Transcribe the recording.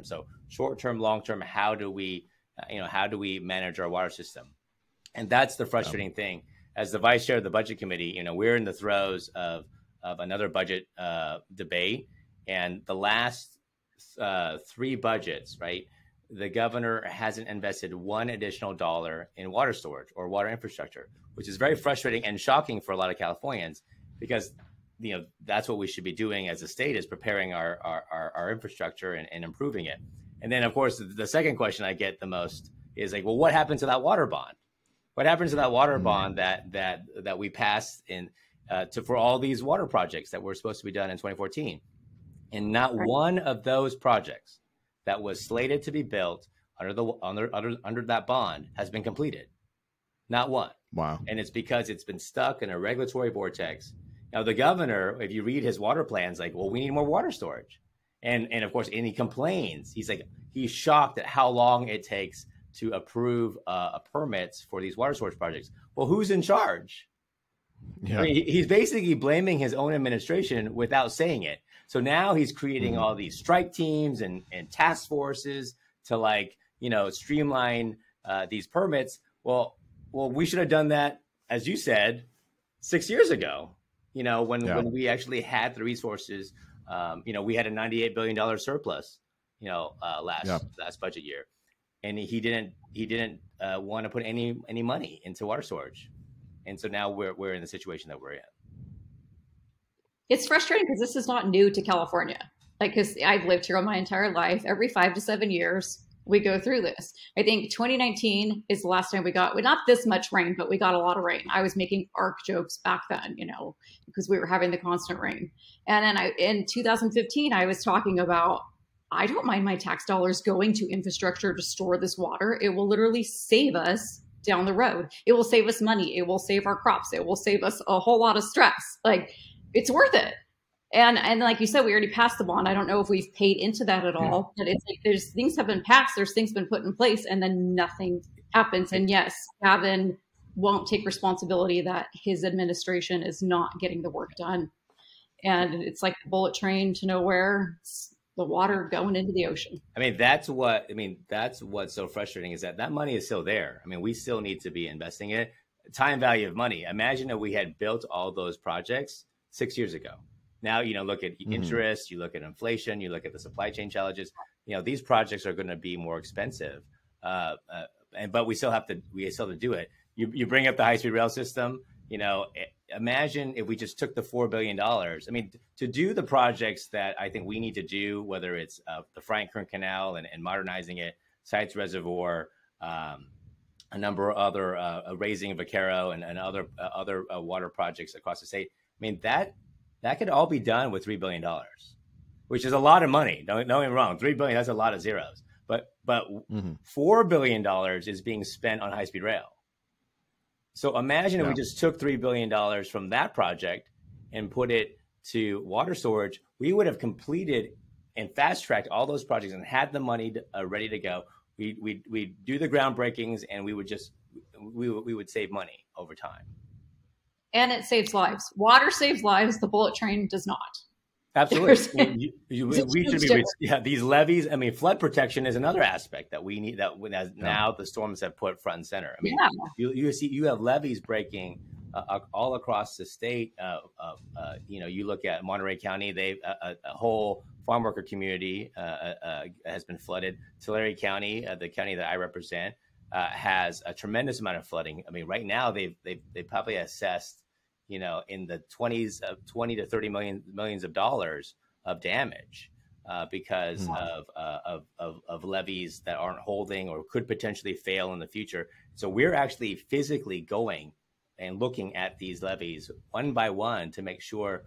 So short term, long term, how do we, how do we manage our water system? And that's the frustrating thing. As the vice chair of the budget committee, we're in the throes of another budget debate, and the last three budgets, right? The governor hasn't invested one additional dollar in water storage or water infrastructure, which is very frustrating and shocking for a lot of Californians, because that's what we should be doing as a state, is preparing our infrastructure and improving it. And then, of course, the second question I get the most is like, well, what happened to that water bond? What happens to that water bond that we passed in for all these water projects that were supposed to be done in 2014? And not one of those projects that was slated to be built under that bond has been completed. Not one. Wow. And it's because it's been stuck in a regulatory vortex. Now, the governor, if you read his water plans, like, well, we need more water storage. And of course, and he complains. He's shocked at how long it takes to approve permits for these water storage projects. Well, who's in charge? Yeah. I mean, he's basically blaming his own administration without saying it. So now he's creating all these strike teams and task forces to streamline these permits. Well, we should have done that, as you said, 6 years ago. When we actually had the resources. We had a $98 billion surplus, last budget year, and he didn't want to put any money into water storage, and so now we're in the situation that we're in. It's frustrating because this is not new to California. Because I've lived here all my entire life. Every 5 to 7 years, we go through this. I think 2019 is the last time we got, not this much rain, but we got a lot of rain. I was making ARC jokes back then, because we were having the constant rain. And then in 2015, I was talking about, I don't mind my tax dollars going to infrastructure to store this water. It will literally save us down the road. It will save us money. It will save our crops. It will save us a whole lot of stress. It's worth it. And like you said, we already passed the bond. I don't know if we've paid into that at all, but it's like there's things have been passed, there's things been put in place, and then nothing happens. And yes, Gavin won't take responsibility that his administration is not getting the work done. And it's like the bullet train to nowhere. It's the water going into the ocean. That's what's so frustrating, is that money is still there. We still need to be investing in it. Time value of money. Imagine if we had built all those projects 6 years ago. Now, look at interest, you look at inflation, you look at the supply chain challenges. These projects are going to be more expensive, but we still have to do it. You bring up the high-speed rail system. Imagine if we just took the $4 billion. To do the projects that I think we need to do, whether it's the Frank Kern Canal and modernizing it, Sites Reservoir, a number of other raising of Vaquero and other water projects across the state. That could all be done with $3 billion, which is a lot of money. Don't get me wrong. $3 billion, that's a lot of zeros. But $4 billion is being spent on high-speed rail. So imagine if we just took $3 billion from that project and put it to water storage, we would have completed and fast-tracked all those projects and had the money ready to go. We'd do the groundbreakings, and we would save money over time. And it saves lives. Water saves lives. The bullet train does not. Absolutely. We should be. These levees. Flood protection is another aspect that we need. Now the storms have put front and center. You have levees breaking all across the state. You look at Monterey County. They a whole farm worker community has been flooded. Tulare County, the county that I represent, has a tremendous amount of flooding. Right now they've probably assessed, in the 20s of 20 to 30 millions of dollars of damage because of levees that aren't holding or could potentially fail in the future. So we're actually physically going and looking at these levees one by one to make sure